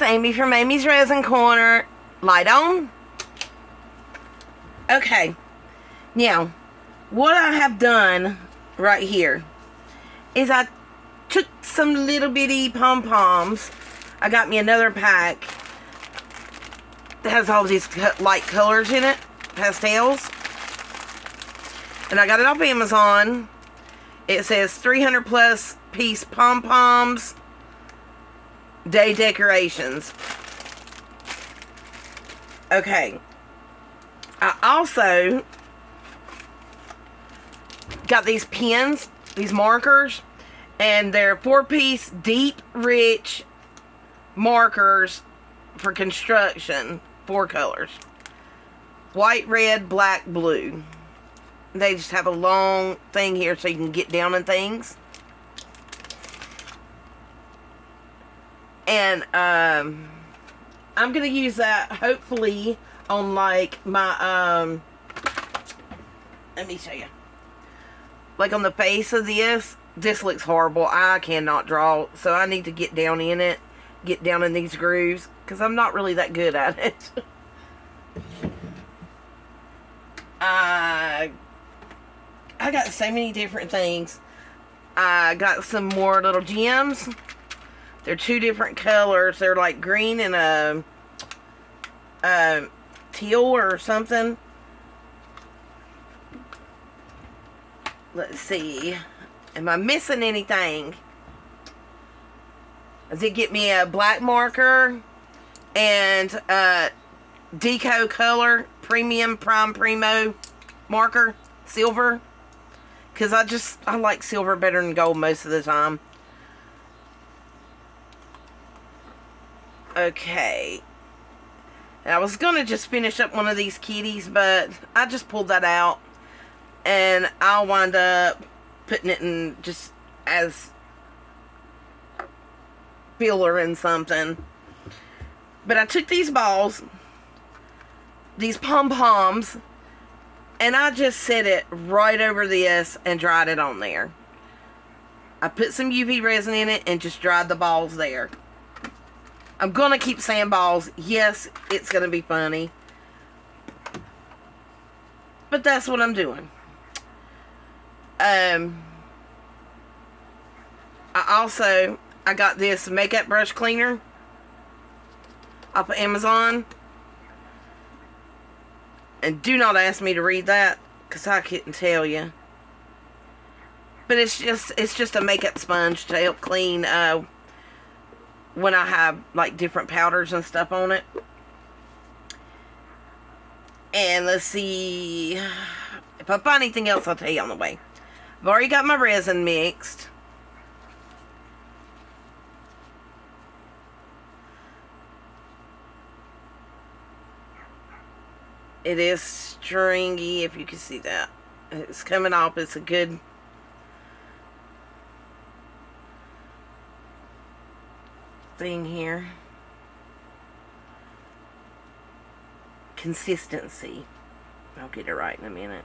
Amy from Amy's Resin Corner. Light on. Okay, now, what I have done right here is I took some little bitty pom-poms. I got me another pack that has all these light colors in it, pastels. And I got it off Amazon. It says 300 plus piece pom-poms, day decorations. Okay. I also got these pens, these markers, and they're 4-piece deep rich markers for construction, 4 colors: white, red, black, blue. They just have a long thing here so you can get down in things. And I'm gonna use that hopefully on like my let me show you, like on the face of this. This looks horrible. I cannot draw, so I need to get down in it, get down in these grooves, because I'm not really that good at it. I got so many different things. I got some more little gems. They're 2 different colors. They're like green and a teal or something. Let's see. Am I missing anything? I did get me a black marker and Deco Color Premium Prime Primo marker, silver. Because I like silver better than gold most of the time. Okay. And I was going to just finish up one of these kitties, but I just pulled that out. And I'll wind up putting it in just as filler in something. But I took these balls, these pom-poms, and I just set it right over this and dried it on there. I put some UV resin in it and just dried the balls there. I'm going to keep saying balls. Yes, it's going to be funny. But that's what I'm doing. I got this makeup brush cleaner off of Amazon. And do not ask me to read that, because I couldn't tell you. But it's just a makeup sponge to help clean when I have like different powders and stuff on it. And let's see, if I find anything else, I'll tell you on the way. I've already got my resin mixed. It is stringy, if you can see that. It's coming off. It's a good thing here. Consistency. I'll get it right in a minute.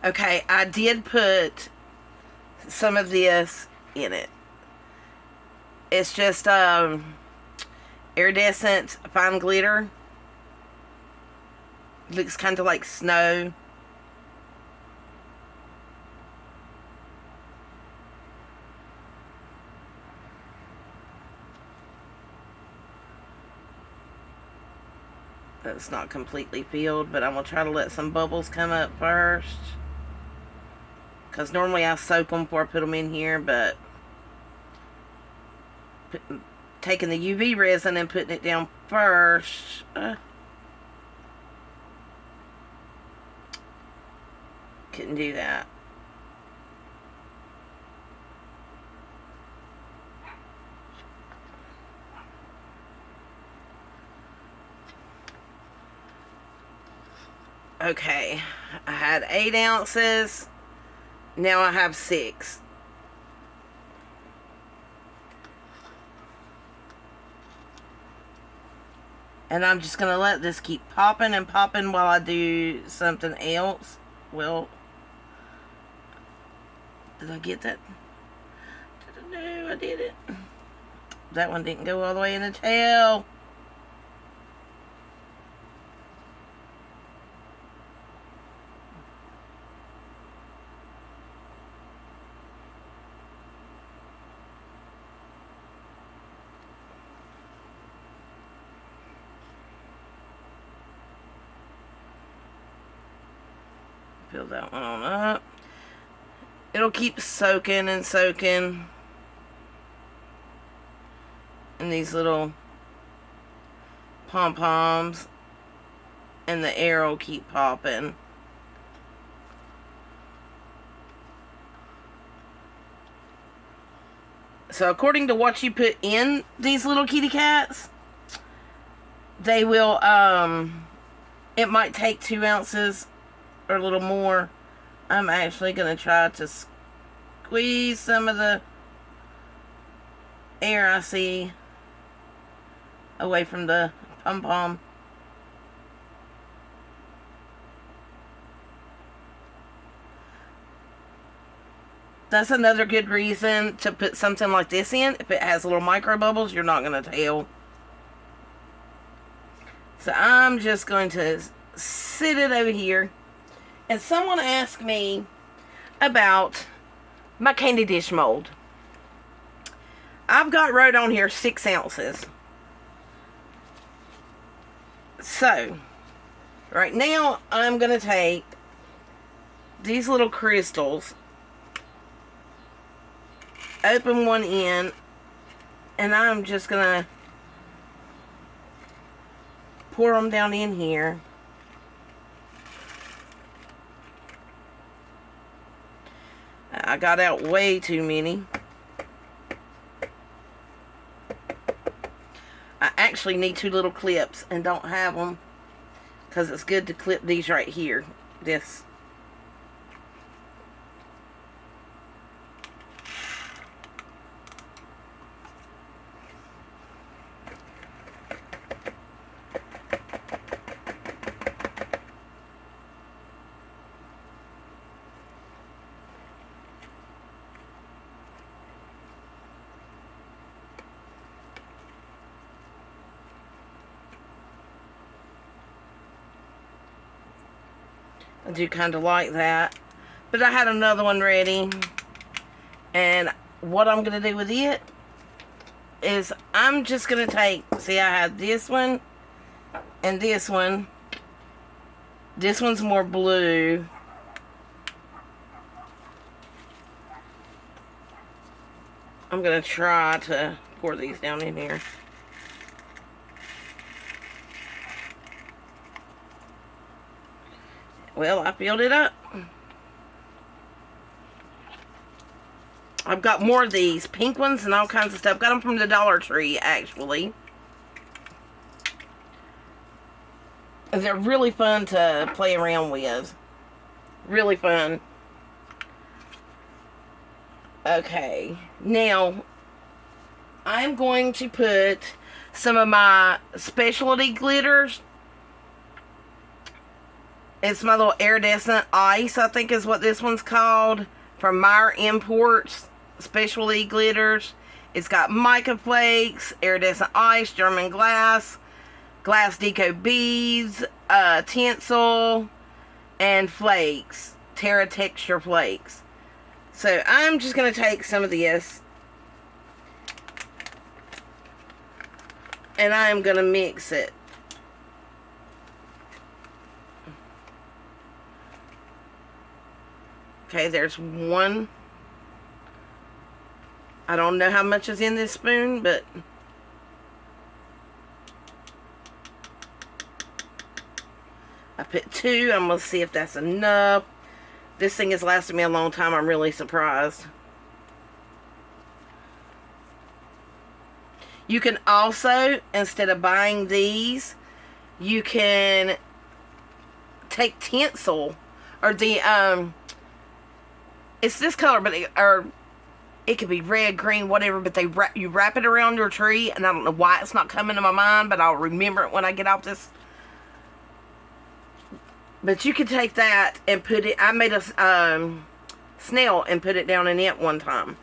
Okay, I did put some of this in it. It's just iridescent fine glitter. Looks kind of like snow. It's not completely filled, but I'm going to try to let some bubbles come up first. Because normally I soak them before I put them in here, but taking the UV resin and putting it down first. Couldn't do that. Okay, I had 8 ounces. Now I have 6. And I'm just going to let this keep popping and popping while I do something else. Well, did I get that? No, I didn't. That one didn't go all the way in the tail. Fill that one on up. It'll keep soaking and soaking in these little pom-poms, and the air will keep popping. So according to what you put in these little kitty cats, they will, it might take 2 ounces or a little more. I'm actually going to try to squeeze some of the air I see away from the pom-pom. That's another good reason to put something like this in. If it has little micro bubbles, you're not going to tell. So I'm just going to sit it over here. And someone asked me about my candy dish mold. I've got wrote on here 6 ounces. So, right now I'm going to take these little crystals, open one end, and I'm just going to pour them down in here. I got out way too many. I actually need 2 little clips and don't have them, because it's good to clip these right here. This. I do kind of like that. But I had another one ready. And what I'm going to do with it is I'm just going to take, see, I have this one and this one. This one's more blue. I'm going to try to pour these down in here. Well, I filled it up. I've got more of these pink ones and all kinds of stuff. Got them from the Dollar Tree, actually. They're really fun to play around with. Really fun. Okay. Now, I'm going to put some of my specialty glitters. It's my little iridescent ice, I think is what this one's called. From Meyer Imports Specialty Glitters. It's got mica flakes, iridescent ice, German glass, glass deco beads, tinsel, and flakes. Terra texture flakes. So I'm just going to take some of this. And I'm going to mix it. Okay, there's one. I don't know how much is in this spoon, but I put 2. I'm going to see if that's enough. This thing has lasted me a long time. I'm really surprised. You can also, instead of buying these, you can take tinsel, or the, it's this color, but it could be red, green, whatever, but you wrap it around your tree, and I don't know why it's not coming to my mind, but I'll remember it when I get off this But you could take that and put it, I made a snail and put it down in it one time.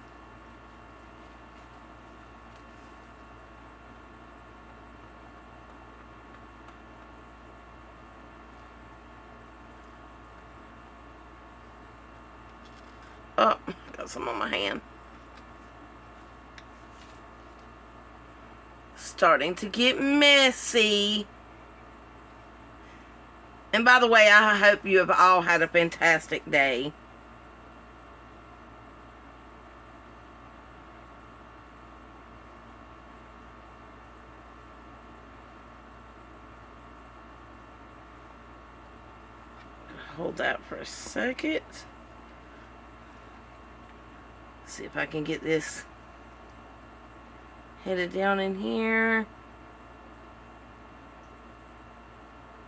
Oh, got some on my hand. Starting to get messy. And by the way, I hope you have all had a fantastic day. Hold that for a second. See if I can get this headed down in here.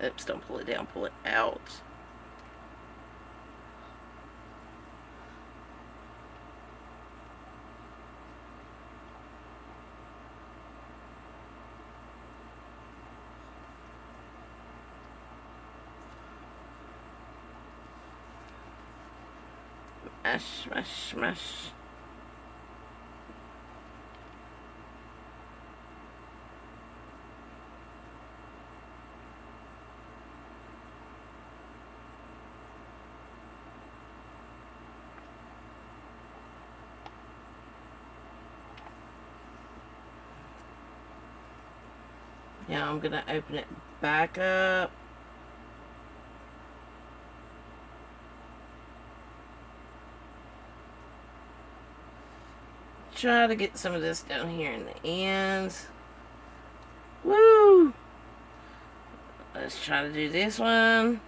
Oops, don't pull it down, pull it out. Mash, mash, mash. Now I'm gonna open it back up. Try to get some of this down here in the ends. Woo! Let's try to do this one.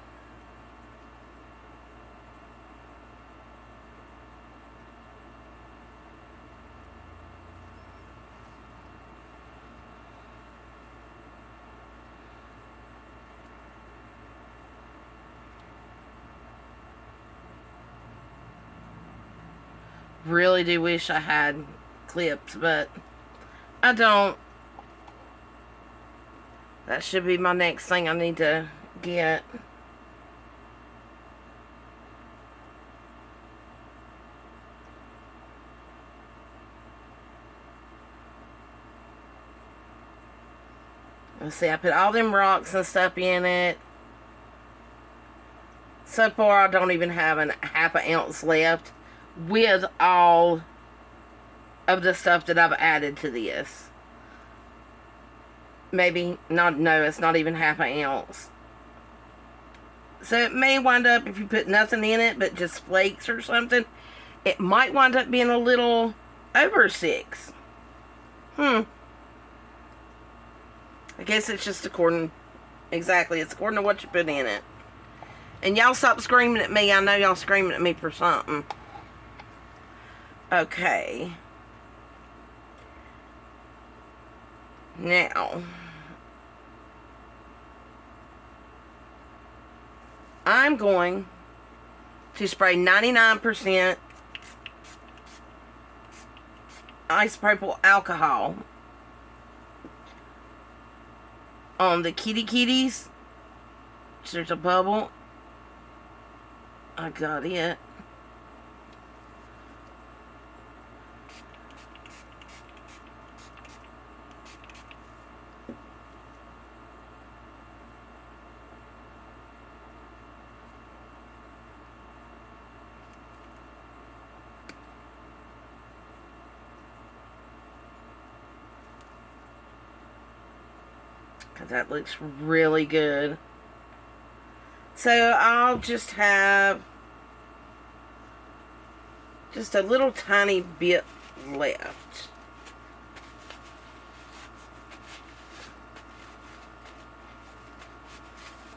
Really do wish I had clips, but I don't. That should be my next thing I need to get. Let's see, I put all them rocks and stuff in it. So far, I don't even have a half an ounce left with all of the stuff that I've added to this. Maybe not, no, it's not even half an ounce. So it may wind up, if you put nothing in it but just flakes or something, it might wind up being a little over 6. I guess it's just according, exactly, it's according to what you put in it. And y'all stop screaming at me. I know y'all screaming at me for something. Okay. Now, I'm going to spray 99% isopropyl alcohol on the kitty kitties. There's a bubble. I got it. That looks really good. So I'll just have just a little tiny bit left.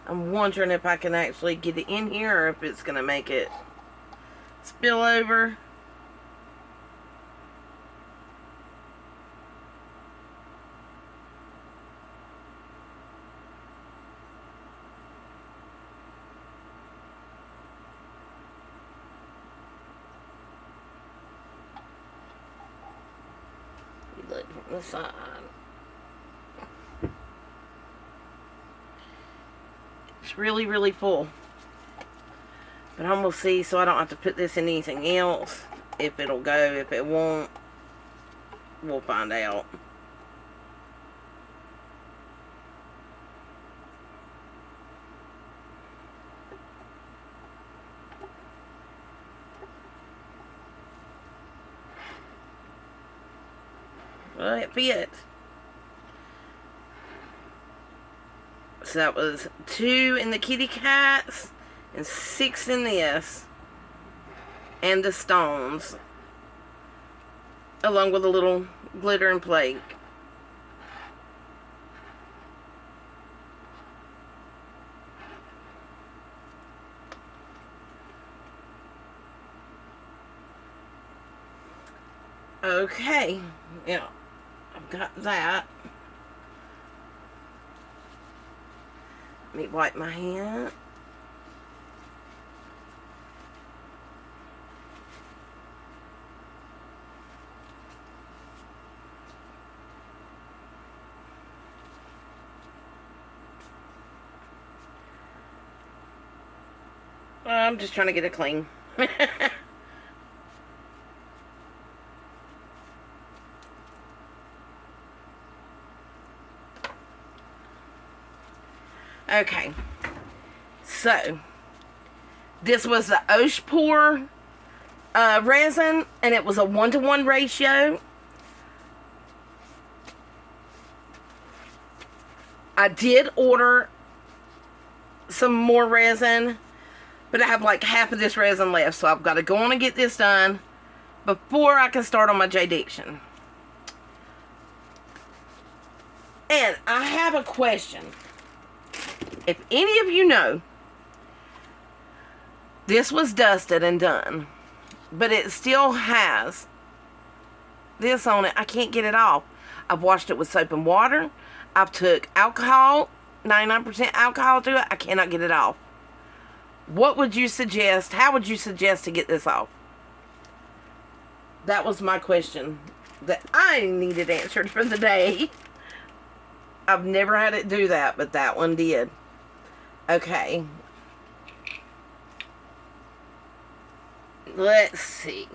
I'm wondering if I can actually get it in here or if it's going to make it spill over. Look from the side. It's really, really full. But I'm going to see so I don't have to put this in anything else. If it'll go, if it won't, we'll find out. Well, it fits. So that was 2 in the kitty cats and 6 in this. And the stones. Along with a little glitter and flake. Okay. Yeah. I've got that. Let me wipe my hand. I'm just trying to get it clean. Okay, so this was the Oshpur resin, and it was a 1-to-1 ratio. I did order some more resin, but I have like half of this resin left, so I've got to go on and get this done before I can start on my J-Diction. And I have a question. If any of you know, this was dusted and done, but it still has this on it. I can't get it off. I've washed it with soap and water. I've took alcohol, 99% alcohol to it. I cannot get it off. What would you suggest? How would you suggest to get this off? That was my question that I needed answered for the day. I've never had it do that, but that one did. Okay. Let's see.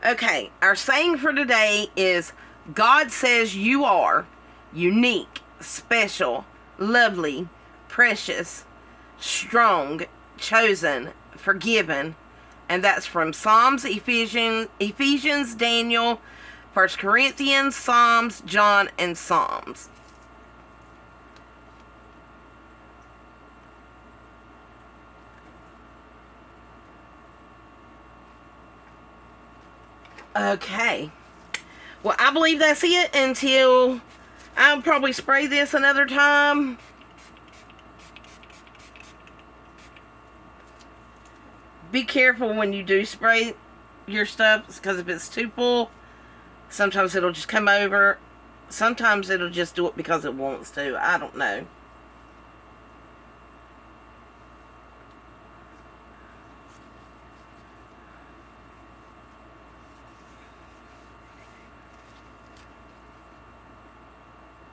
Okay, our saying for today is, God says you are unique, special, lovely, precious, strong, chosen, forgiven. And that's from Psalms, Ephesians, Daniel, 1 Corinthians, Psalms, John, and Psalms. Okay. Well, I believe that's it until I'll probably spray this another time. Be careful when you do spray your stuff, because if it's too full, sometimes it'll just come over. Sometimes it'll just do it because it wants to. I don't know.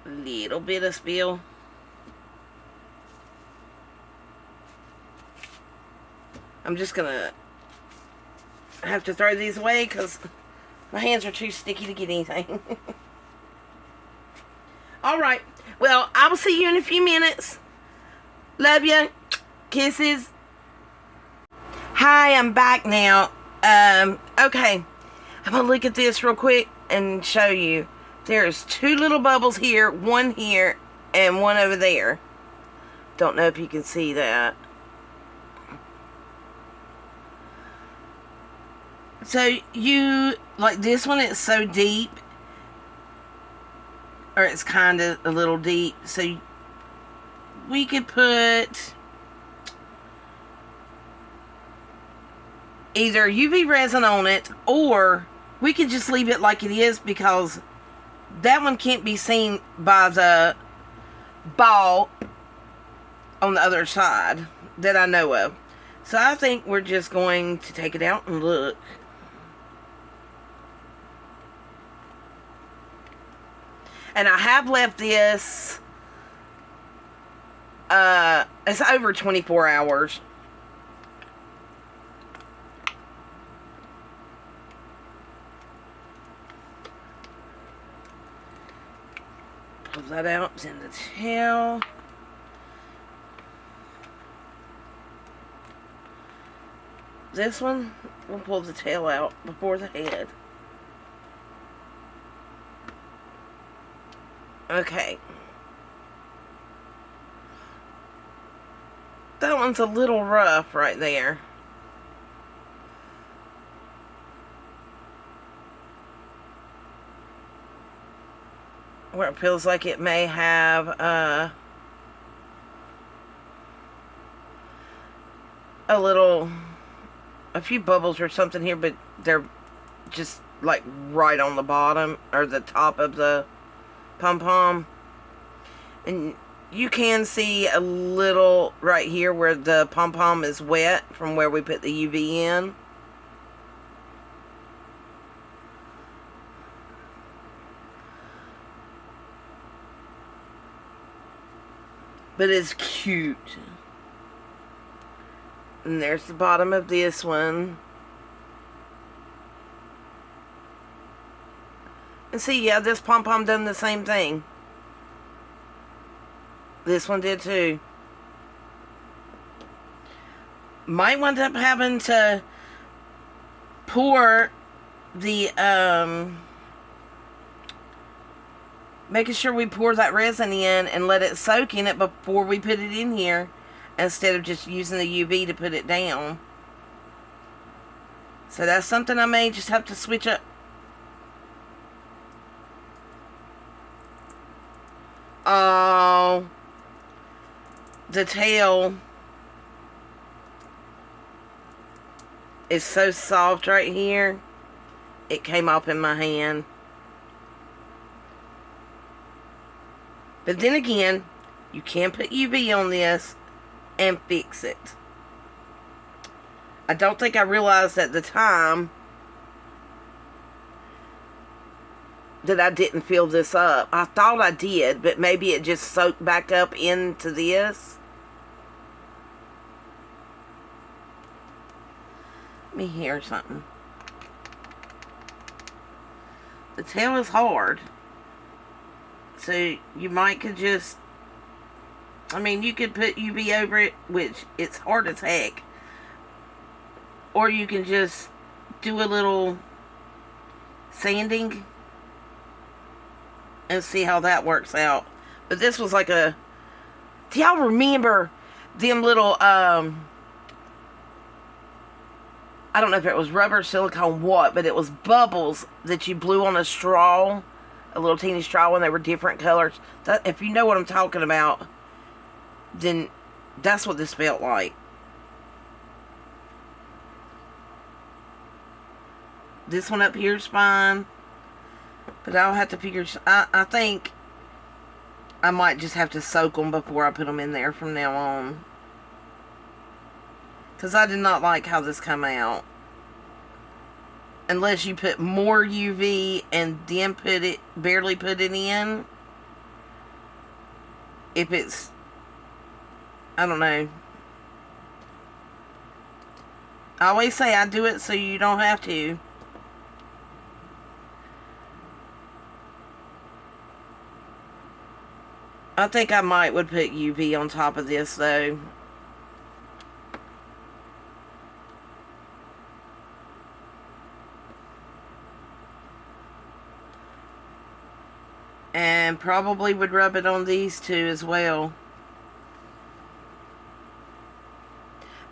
Little bit of spill. I'm just gonna have to throw these away because my hands are too sticky to get anything. Alright, well, I will see you in a few minutes. Love you. Kisses. Hi, I'm back now. Okay. I'm gonna look at this real quick and show you. There's 2 little bubbles here, one here, and one over there. Don't know if you can see that. So you, like this one, it's so deep, or it's kind of a little deep, so we could put either UV resin on it, or we could just leave it like it is, because that one can't be seen by the ball on the other side that I know of. So I think we're just going to take it out and look. And I have left this, it's over 24 hours. Pull that out in the tail. This one, we'll pull the tail out before the head. Okay. That one's a little rough right there. Where it feels like it may have a few bubbles or something here, but they're just like right on the bottom or the top of the pom-pom. And you can see a little right here where the pom-pom is wet from where we put the UV in. But it's cute. And there's the bottom of this one. And see, yeah, this pom-pom done the same thing. This one did too. Might wind up having to pour the, making sure we pour that resin in and let it soak in it before we put it in here, instead of just using the UV to put it down. So that's something I may just have to switch up. Oh, the tail is so soft right here. It came off in my hand. But then again, you can put UV on this and fix it. I don't think I realized at the time that I didn't fill this up. I thought I did, but maybe it just soaked back up into this. Let me hear something. The tail is hard. So you might could just, I mean, you could put UV over it, which it's hard as heck. Or you can just do a little sanding and see how that works out. But this was like a, do y'all remember them little, I don't know if it was rubber, silicone, what, but it was bubbles that you blew on a straw, a little teeny straw, and they were different colors. That, if you know what I'm talking about, then that's what this felt like. This one up here is fine. But I'll have to figure, I think I might just have to soak them before I put them in there from now on. Because I did not like how this come out. Unless you put more UV and then barely put it in. If it's, I don't know. I always say I do it so you don't have to. I think I might would put UV on top of this though. And probably would rub it on these two as well.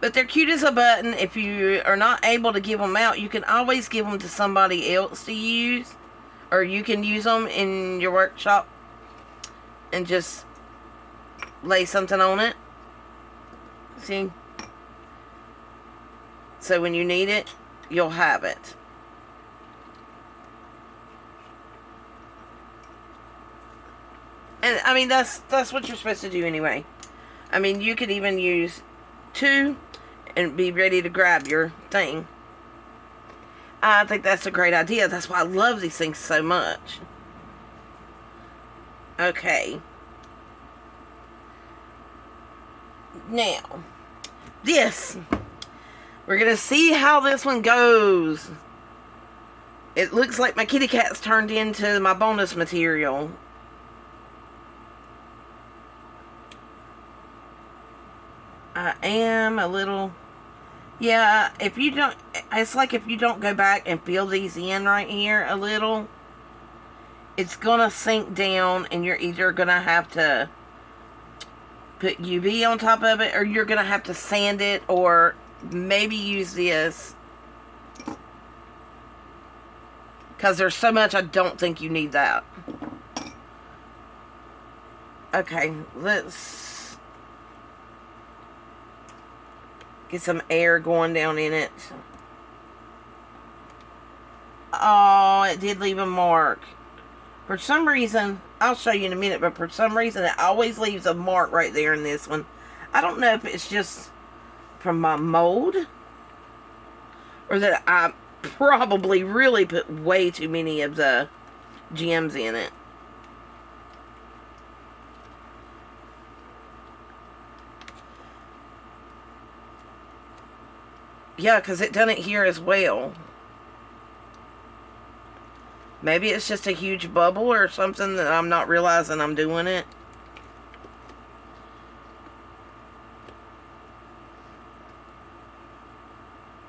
But they're cute as a button. If you are not able to give them out, you can always give them to somebody else to use. Or you can use them in your workshop and just lay something on it. See? So when you need it, you'll have it. And I mean, that's what you're supposed to do anyway. I mean, you could even use two and be ready to grab your thing. I think that's a great idea. That's why I love these things so much. Okay. Now, this. We're going to see how this one goes. It looks like my kitty cat's turned into my bonus material. I am a little... Yeah, if you don't... It's like if you don't go back and fill these in right here a little, it's going to sink down, and you're either going to have to put UV on top of it, or you're going to have to sand it, or maybe use this. Because there's so much, I don't think you need that. Okay, let's get some air going down in it. Oh, it did leave a mark. For some reason, I'll show you in a minute, but for some reason it always leaves a mark right there in this one. I don't know if it's just from my mold, or that I probably really put way too many of the gems in it. Yeah, because it done it here as well. Maybe it's just a huge bubble or something that I'm not realizing I'm doing it.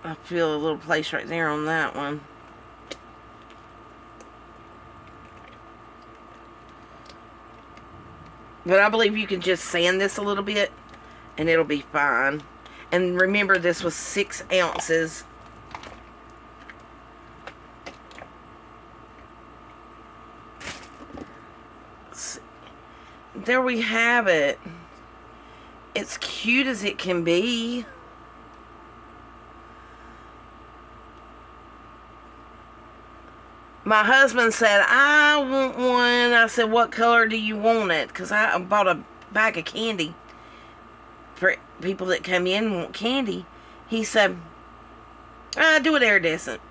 I feel a little place right there on that one. But I believe you can just sand this a little bit and it'll be fine. And remember, this was 6 ounces. There we have it. It's cute as it can be. My husband said, I want one. I said, what color do you want it? Because I bought a bag of candy for people that come in and want candy. He said, do it iridescent.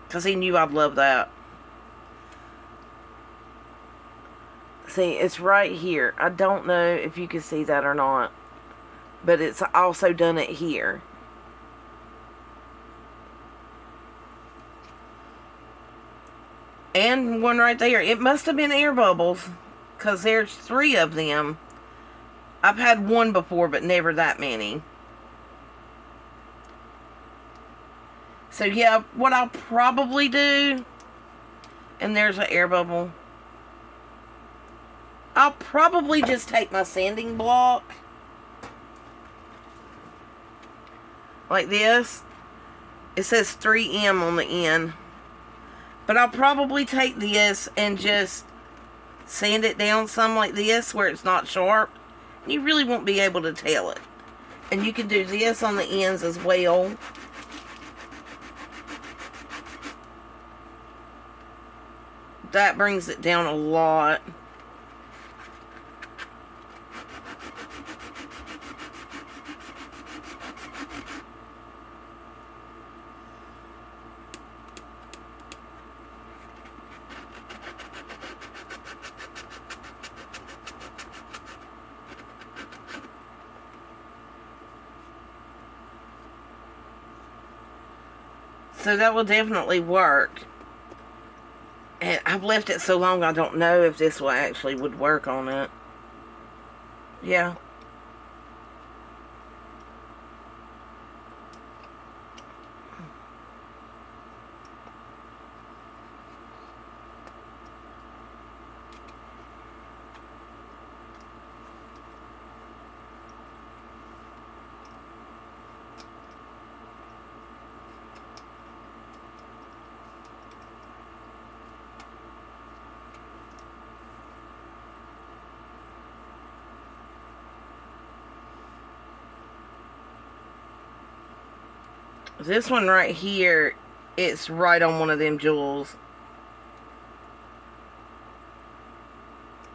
Because he knew I'd love that. See, it's right here. I don't know if you can see that or not. But it's also done it here. And one right there. It must have been air bubbles, because there's 3 of them. I've had one before, but never that many. So yeah, what I'll probably do, and there's an air bubble, I'll probably just take my sanding block, like this. It says 3M on the end. But I'll probably take this and just sand it down some like this where it's not sharp. You really won't be able to tell it. And you can do this on the ends as well. That brings it down a lot. So that will definitely work. And I've left it so long I don't know if this will actually would work on it. Yeah. This one right here, it's right on one of them jewels.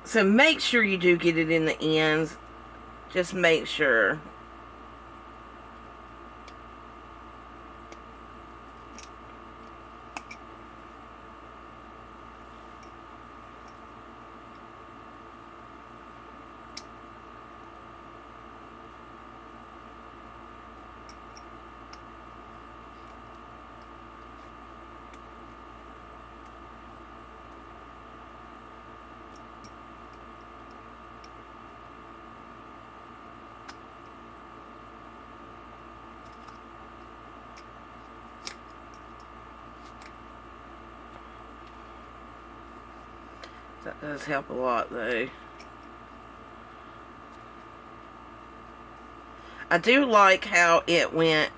So make sure you do get it in the ends. Just make sure. That does help a lot, though. I do like how it went.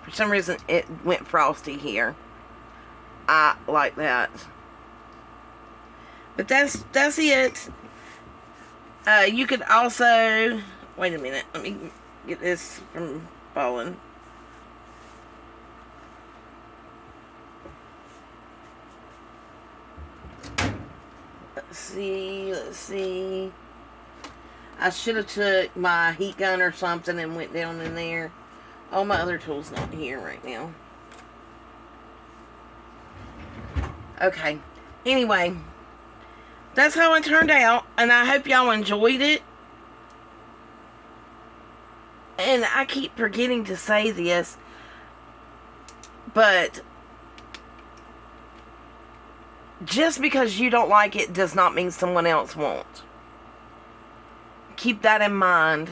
For some reason, it went frosty here. I like that. But that's it. You could also... Wait a minute. Let me get this from falling. Let's see. I should have took my heat gun or something and went down in there. Oh, my other tool's not here right now. Okay. Anyway, that's how it turned out, and I hope y'all enjoyed it. And I keep forgetting to say this, but just because you don't like it does not mean someone else won't. Keep that in mind.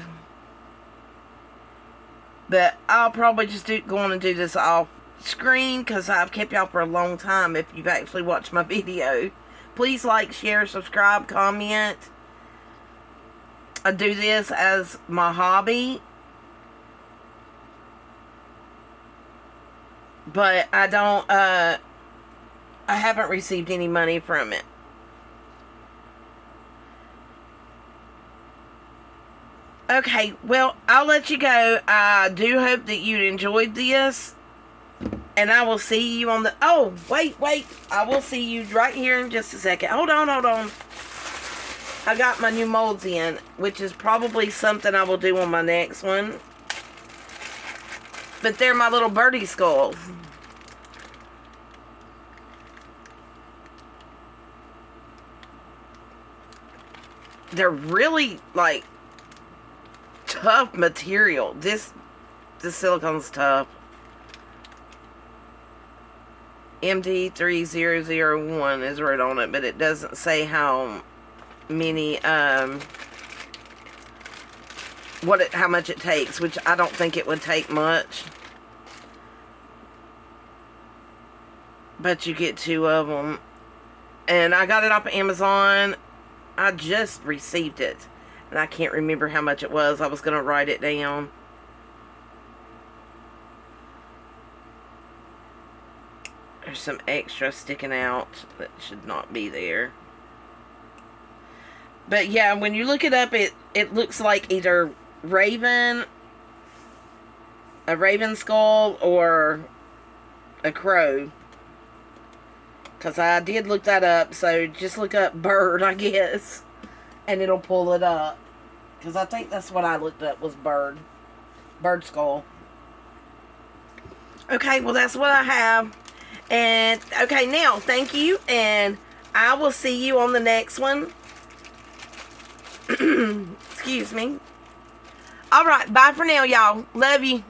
But I'll probably just go on and do this off screen because I've kept y'all for a long time if you've actually watched my video. Please like, share, subscribe, comment. I do this as my hobby. But I don't, I haven't received any money from it. Okay, well, I'll let you go. I do hope that you enjoyed this. And I will see you on the... Oh, wait. I will see you right here in just a second. Hold on. I got my new molds in, which is probably something I will do on my next one. But they're my little birdie skulls. They're really, like, tough material. This silicone's tough. MD3001 is written on it, but it doesn't say how many, how much it takes, which I don't think it would take much. But you get 2 of them. And I got it off of Amazon. I just received it. And I can't remember how much it was. I was going to write it down. There's some extra sticking out that should not be there. But yeah, when you look it up, it looks like either a raven skull or a crow. Because I did look that up, so just look up bird, I guess, and it'll pull it up. Because I think that's what I looked up was bird skull. Okay, well that's what I have. And, okay, now, thank you, and I will see you on the next one. Excuse me. Alright, bye for now, y'all. Love you.